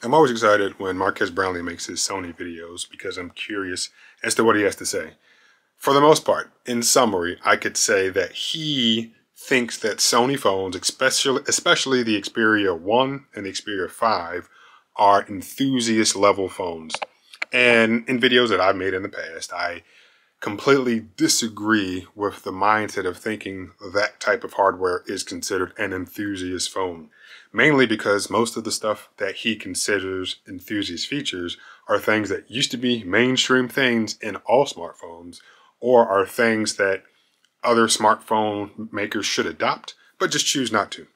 I'm always excited when Marques Brownlee makes his Sony videos because I'm curious as to what he has to say. For the most part, in summary, I could say that he thinks that Sony phones, especially the Xperia 1 and the Xperia 5, are enthusiast level phones. And in videos that I've made in the past, I completely disagree with the mindset of thinking that type of hardware is considered an enthusiast phone. Mainly because most of the stuff that he considers enthusiast features are things that used to be mainstream things in all smartphones, or are things that other smartphone makers should adopt, but just choose not to.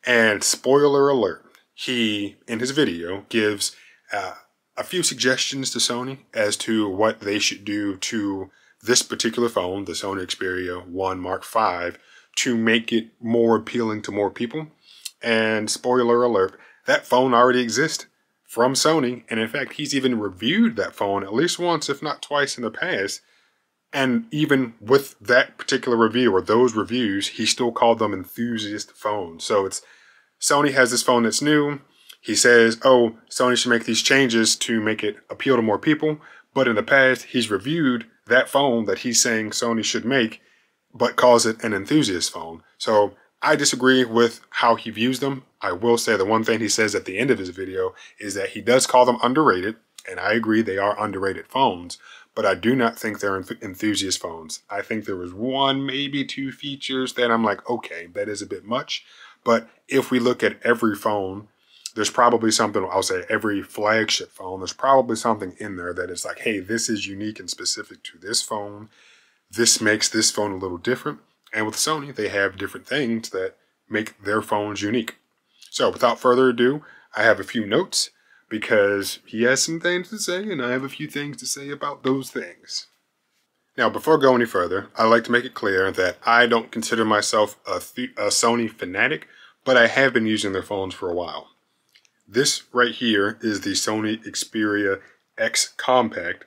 And spoiler alert, he, in his video, gives a few suggestions to Sony as to what they should do to this particular phone, the Sony Xperia 1 Mark V, to make it more appealing to more people. And spoiler alert, that phone already exists from Sony. And in fact, he's even reviewed that phone at least once, if not twice in the past. And even with that particular review or those reviews, he still called them enthusiast phones. So it's Sony has this phone that's new. He says, oh, Sony should make these changes to make it appeal to more people. But in the past, he's reviewed that phone that he's saying Sony should make, but calls it an enthusiast phone. So I disagree with how he views them. I will say the one thing he says at the end of his video is that he does call them underrated, and I agree they are underrated phones, but I do not think they're enthusiast phones. I think there was one, maybe two features that I'm like, okay, that is a bit much. But if we look at every phone, there's probably something, I'll say every flagship phone, there's probably something in there that is like, hey, this is unique and specific to this phone. This makes this phone a little different. And with Sony, they have different things that make their phones unique. So without further ado, I have a few notes because he has some things to say and I have a few things to say about those things. Now, before going any further, I'd like to make it clear that I don't consider myself a Sony fanatic, but I have been using their phones for a while. This right here is the Sony Xperia X Compact,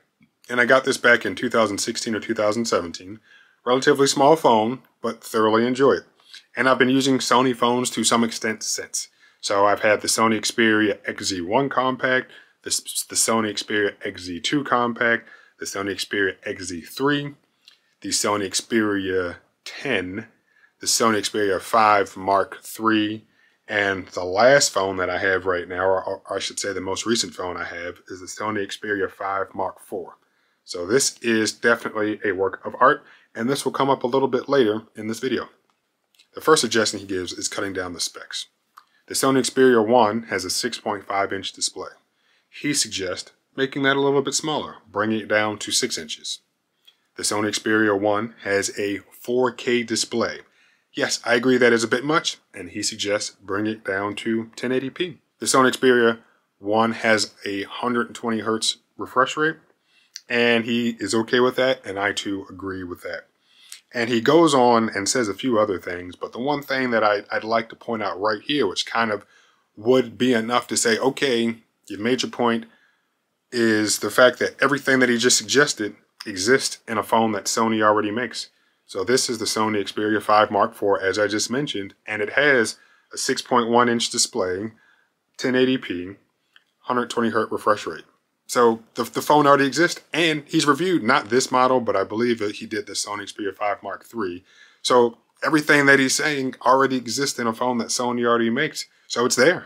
and I got this back in 2016 or 2017. Relatively small phone, but thoroughly enjoy it. And I've been using Sony phones to some extent since. So I've had the Sony Xperia XZ1 Compact, the Sony Xperia XZ2 Compact, the Sony Xperia XZ3, the Sony Xperia 10, the Sony Xperia 5 Mark III, and the last phone that I have right now, or I should say the most recent phone I have, is the Sony Xperia 5 Mark IV. So this is definitely a work of art, and this will come up a little bit later in this video. The first suggestion he gives is cutting down the specs. The Sony Xperia 1 has a 6.5-inch display. He suggests making that a little bit smaller, bringing it down to 6 inches. The Sony Xperia 1 has a 4K display. Yes, I agree that is a bit much, and he suggests bring it down to 1080p. The Sony Xperia 1 has a 120 Hz refresh rate, and he is okay with that, and I too agree with that. And he goes on and says a few other things, but the one thing that I'd like to point out right here, which kind of would be enough to say, okay, you've made your point, is the fact that everything that he just suggested exists in a phone that Sony already makes. So this is the Sony Xperia 5 Mark IV, as I just mentioned, and it has a 6.1-inch display, 1080p, 120 Hz refresh rate. So the phone already exists, and he's reviewed not this model, but I believe that he did the Sony Xperia 5 Mark III. So everything that he's saying already exists in a phone that Sony already makes. So it's there.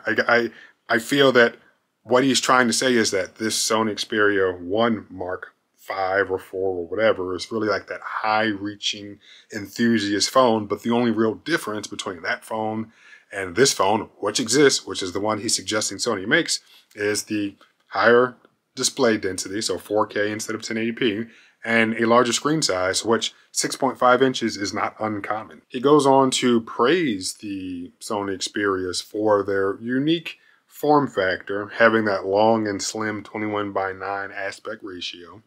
I feel that what he's trying to say is that this Sony Xperia 1 Mark 5 or 4 or whatever is really like that high-reaching enthusiast phone, but the only real difference between that phone and this phone, which exists, which is the one he's suggesting Sony makes, is the higher display density, so 4K instead of 1080p, and a larger screen size, which 6.5 inches is not uncommon. He goes on to praise the Sony Xperias for their unique form factor, having that long and slim 21:9 aspect ratio.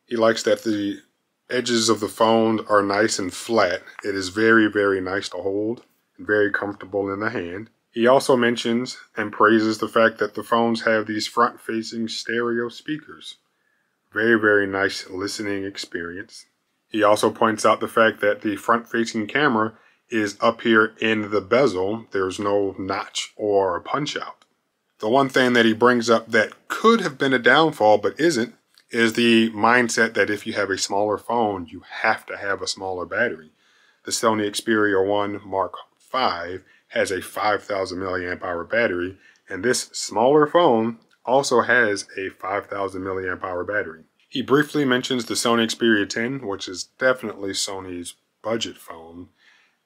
He likes that the edges of the phone are nice and flat. It is very, very nice to hold and very comfortable in the hand. He also mentions and praises the fact that the phones have these front-facing stereo speakers. Very, very nice listening experience. He also points out the fact that the front-facing camera is up here in the bezel. There's no notch or punch-out. The one thing that he brings up that could have been a downfall but isn't is the mindset that if you have a smaller phone, you have to have a smaller battery. The Sony Xperia 1 Mark V has a 5,000 milliamp hour battery, and this smaller phone also has a 5,000 milliamp hour battery. He briefly mentions the Sony Xperia 10, which is definitely Sony's budget phone,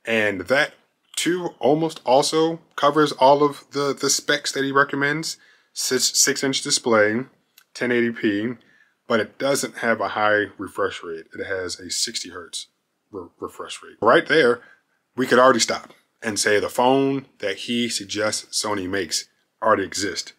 and that too almost also covers all of the specs that he recommends. 6-inch display, 1080p, but it doesn't have a high refresh rate. It has a 60 hertz refresh rate. Right there, we could already stop and say the phone that he suggests Sony makes already exists.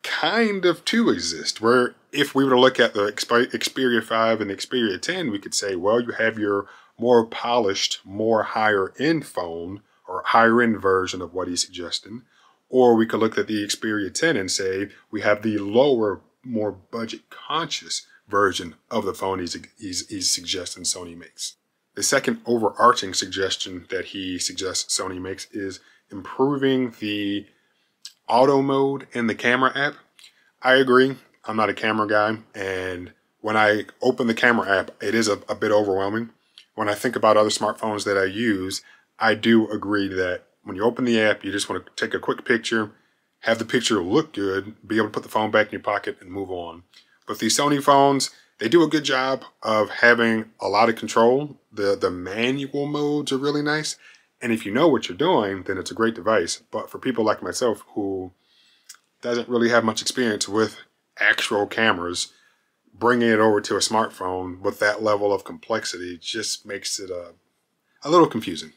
Kind of to exist, where if we were to look at the Xperia 5 and the Xperia 10, we could say, well, you have your more polished, more higher end phone, or higher end version of what he's suggesting. Or we could look at the Xperia 10 and say, we have the lower, more budget conscious version of the phone he's suggesting Sony makes. The second overarching suggestion that he suggests Sony makes is improving the auto mode in the camera app. I agree. I'm not a camera guy, and when I open the camera app, it is a bit overwhelming. When I think about other smartphones that I use, I do agree that when you open the app, you just want to take a quick picture, have the picture look good, be able to put the phone back in your pocket and move on. But these Sony phones, they do a good job of having a lot of control. The manual modes are really nice. And if you know what you're doing, then it's a great device. But for people like myself who doesn't really have much experience with actual cameras, bringing it over to a smartphone with that level of complexity just makes it a little confusing.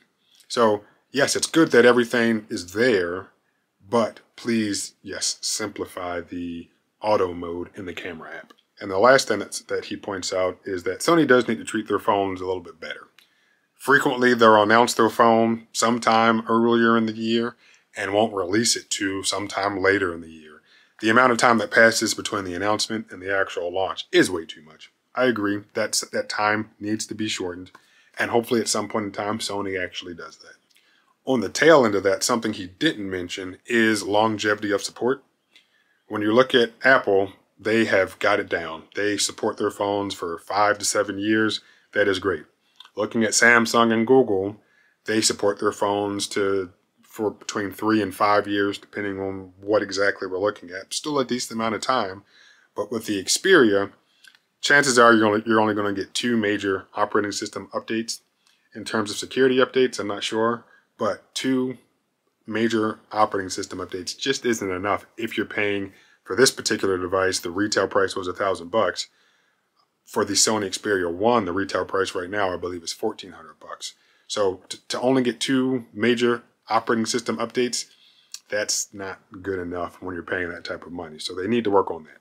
So yes, it's good that everything is there, but please, yes, simplify the auto mode in the camera app. And the last thing that he points out is that Sony does need to treat their phones a little bit better. Frequently, they'll announce their phone sometime earlier in the year and won't release it to sometime later in the year. The amount of time that passes between the announcement and the actual launch is way too much. I agree that time needs to be shortened, and hopefully at some point in time, Sony actually does that. On the tail end of that, something he didn't mention is longevity of support. When you look at Apple, they have got it down. They support their phones for 5 to 7 years. That is great. Looking at Samsung and Google, they support their phones for between 3 and 5 years, depending on what exactly we're looking at. Still a decent amount of time. But with the Xperia, chances are you're only going to get 2 major operating system updates. In terms of security updates, I'm not sure, but 2 major operating system updates just isn't enough if you're paying for this particular device. The retail price was $1,000. For the Sony Xperia 1, the retail price right now, I believe, is $1,400. So to only get 2 major operating system updates, that's not good enough when you're paying that type of money. So they need to work on that.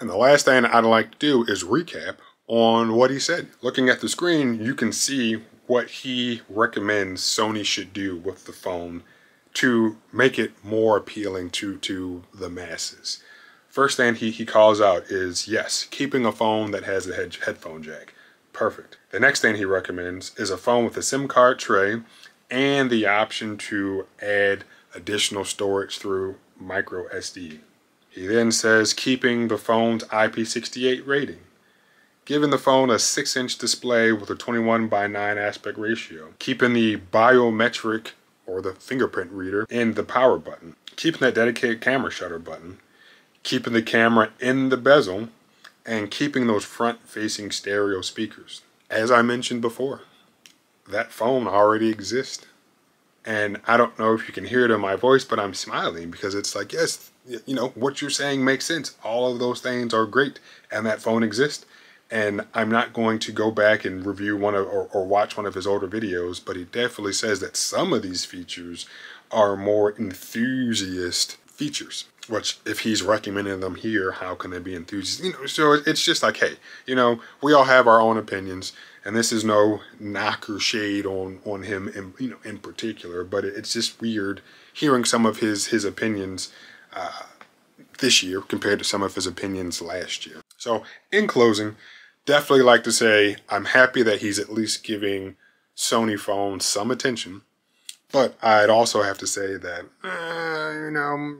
And the last thing I'd like to do is recap on what he said. Looking at the screen, you can see what he recommends Sony should do with the phone to make it more appealing to the masses. First thing he calls out is, yes, keeping a phone that has a headphone jack. Perfect. The next thing he recommends is a phone with a SIM card tray and the option to add additional storage through micro SD. He then says keeping the phone's IP68 rating. Giving the phone a 6-inch display with a 21:9 aspect ratio. Keeping the biometric or the fingerprint reader in the power button. Keeping that dedicated camera shutter button. Keeping the camera in the bezel, and keeping those front-facing stereo speakers. As I mentioned before, that phone already exists. And I don't know if you can hear it in my voice, but I'm smiling because it's like, yes, you know, what you're saying makes sense. All of those things are great, and that phone exists. And I'm not going to go back and review one of or watch one of his older videos, but he definitely says that some of these features are more enthusiast features. Which, if he's recommending them here, how can they be enthusiastic? You know, so it's just like, hey, you know, we all have our own opinions, and this is no knock or shade on him, in particular. But it's just weird hearing some of his opinions this year compared to some of his opinions last year. So, in closing, definitely like to say I'm happy that he's at least giving Sony phones some attention, but I'd also have to say that, you know,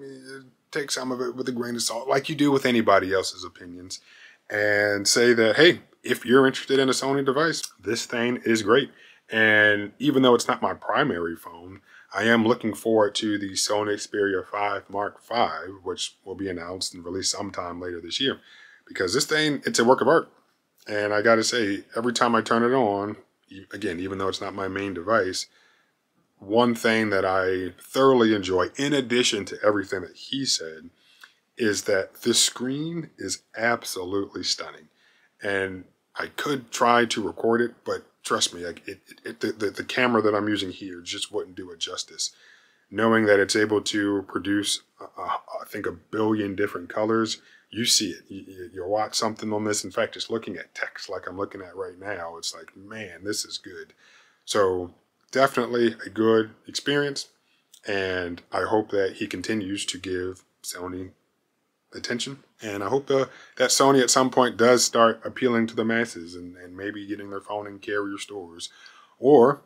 take some of it with a grain of salt, like you do with anybody else's opinions, and say that, hey, if you're interested in a Sony device, this thing is great. And even though it's not my primary phone, I am looking forward to the Sony Xperia 5 Mark V, which will be announced and released sometime later this year. Because this thing, it's a work of art. And I gotta say, every time I turn it on, again, even though it's not my main device, one thing that I thoroughly enjoy, in addition to everything that he said, is that the screen is absolutely stunning. And I could try to record it, but trust me, the camera that I'm using here just wouldn't do it justice. Knowing that it's able to produce, I think, 1 billion different colors, you see it. You'll watch something on this. In fact, just looking at text like I'm looking at right now, it's like, man, this is good. So definitely a good experience. And I hope that he continues to give Sony attention. And I hope that Sony at some point does start appealing to the masses and maybe getting their phone in carrier stores, or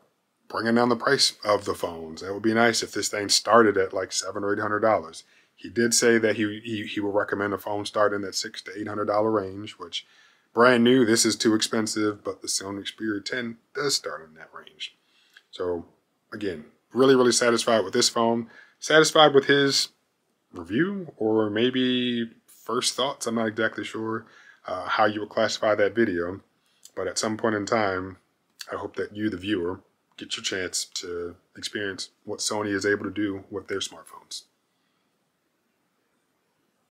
bringing down the price of the phones. That would be nice if this thing started at like $700 or $800. He did say that he will recommend a phone starting at $600 to $800 range, which brand new, this is too expensive, but the Sony Xperia 10 does start in that range. So again, really, really satisfied with this phone. Satisfied with his review, or maybe first thoughts. I'm not exactly sure how you would classify that video, but at some point in time, I hope that you, the viewer, get your chance to experience what Sony is able to do with their smartphones.